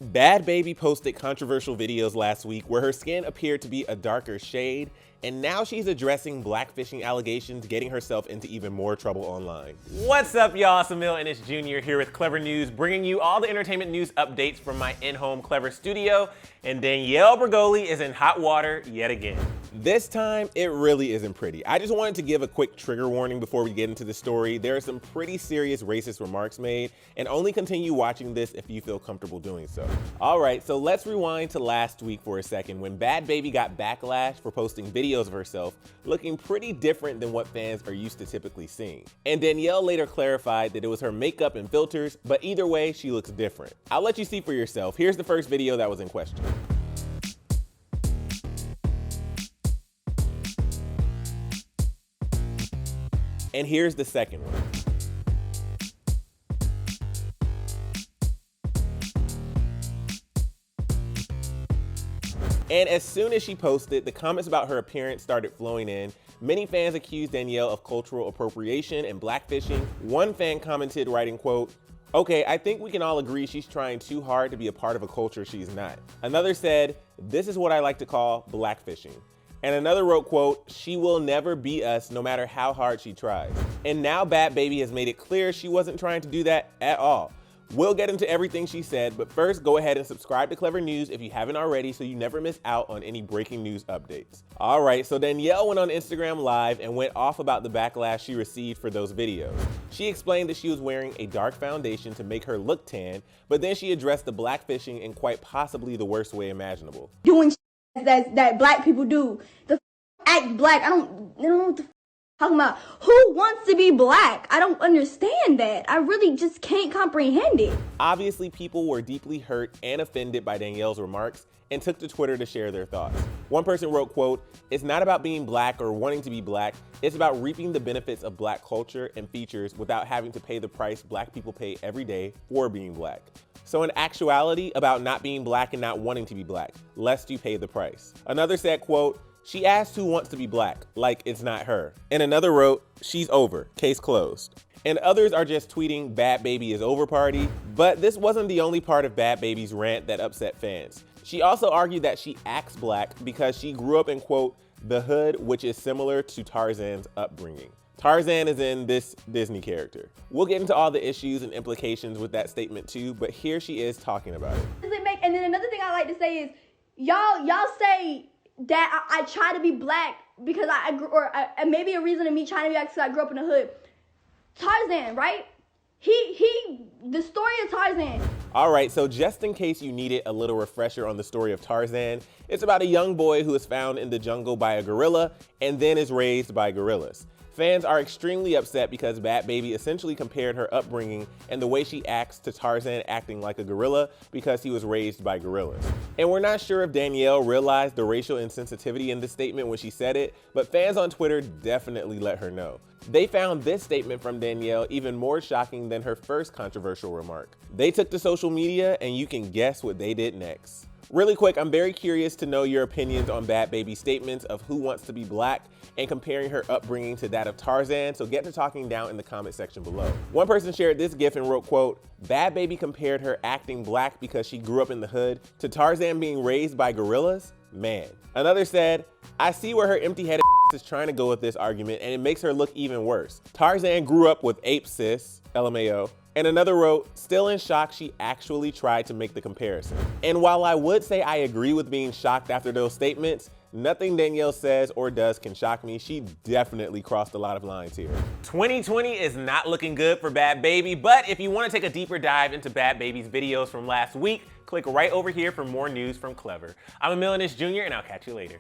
Bhad Bhabie posted controversial videos last week where her skin appeared to be a darker shade, and now she's addressing blackfishing allegations, getting herself into even more trouble online. What's up, y'all? It's Emile Ennis Jr. here with Clevver News, bringing you all the entertainment news updates from my in-home Clevver studio, and Danielle Bregoli is in hot water yet again. This time, it really isn't pretty. I just wanted to give a quick trigger warning before we get into the story. There are some pretty serious racist remarks made, and only continue watching this if you feel comfortable doing so. All right, so let's rewind to last week for a second when Bhad Bhabie got backlash for posting videos of herself looking pretty different than what fans are used to typically seeing. And Danielle later clarified that it was her makeup and filters, but either way, she looks different. I'll let you see for yourself. Here's the first video that was in question. And here's the second one. And as soon as she posted, the comments about her appearance started flowing in. Many fans accused Danielle of cultural appropriation and blackfishing. One fan commented, writing, quote, "Okay, I think we can all agree she's trying too hard to be a part of a culture she's not." Another said, "This is what I like to call blackfishing." And another wrote, quote, "She will never beat us no matter how hard she tries." And now Bhad Bhabie has made it clear she wasn't trying to do that at all. We'll get into everything she said, but first go ahead and subscribe to Clevver News if you haven't already so you never miss out on any breaking news updates. All right, so Danielle went on Instagram Live and went off about the backlash she received for those videos. She explained that she was wearing a dark foundation to make her look tan, but then she addressed the blackfishing in quite possibly the worst way imaginable. Doing that black people do. The act black. I don't know what the talking about. Who wants to be black? I don't understand that. I really just can't comprehend it. Obviously, people were deeply hurt and offended by Danielle's remarks and took to Twitter to share their thoughts. One person wrote, quote, "It's not about being black or wanting to be black. It's about reaping the benefits of black culture and features without having to pay the price black people pay every day for being black. So in actuality, about not being black and not wanting to be black, lest you pay the price." Another said, quote, "She asked who wants to be black, like it's not her." And another wrote, "She's over, case closed." And others are just tweeting Bhad Bhabie is over party. But this wasn't the only part of Bhad Bhabie's rant that upset fans. She also argued that she acts black because she grew up in, quote, the hood, which is similar to Tarzan's upbringing. Tarzan is in this Disney character. We'll get into all the issues and implications with that statement too, but here she is talking about it. And then another thing I like to say is, y'all say that I try to be black because I grew, or maybe a reason of me trying to be black because I grew up in the hood. Tarzan, right? The story of Tarzan. All right, so just in case you needed a little refresher on the story of Tarzan, it's about a young boy who is found in the jungle by a gorilla and then is raised by gorillas. Fans are extremely upset because Bhad Bhabie essentially compared her upbringing and the way she acts to Tarzan acting like a gorilla because he was raised by gorillas. And we're not sure if Danielle realized the racial insensitivity in this statement when she said it, but fans on Twitter definitely let her know. They found this statement from Danielle even more shocking than her first controversial remark. They took to social media and you can guess what they did next. Really quick, I'm very curious to know your opinions on Bhad Bhabie's statements of who wants to be black and comparing her upbringing to that of Tarzan, so get to talking down in the comment section below. One person shared this gif and wrote, quote, "Bhad Bhabie compared her acting black because she grew up in the hood to Tarzan being raised by gorillas? Man." Another said, "I see where her empty-headed is trying to go with this argument and it makes her look even worse. Tarzan grew up with apes, sis, LMAO." And another wrote, "Still in shock she actually tried to make the comparison." And while I would say I agree with being shocked after those statements, nothing Danielle says or does can shock me. She definitely crossed a lot of lines here. 2020 is not looking good for Bhad Bhabie, but if you want to take a deeper dive into Bhad Bhabie's videos from last week, click right over here for more news from Clevver. I'm Emile Ennis Jr. and I'll catch you later.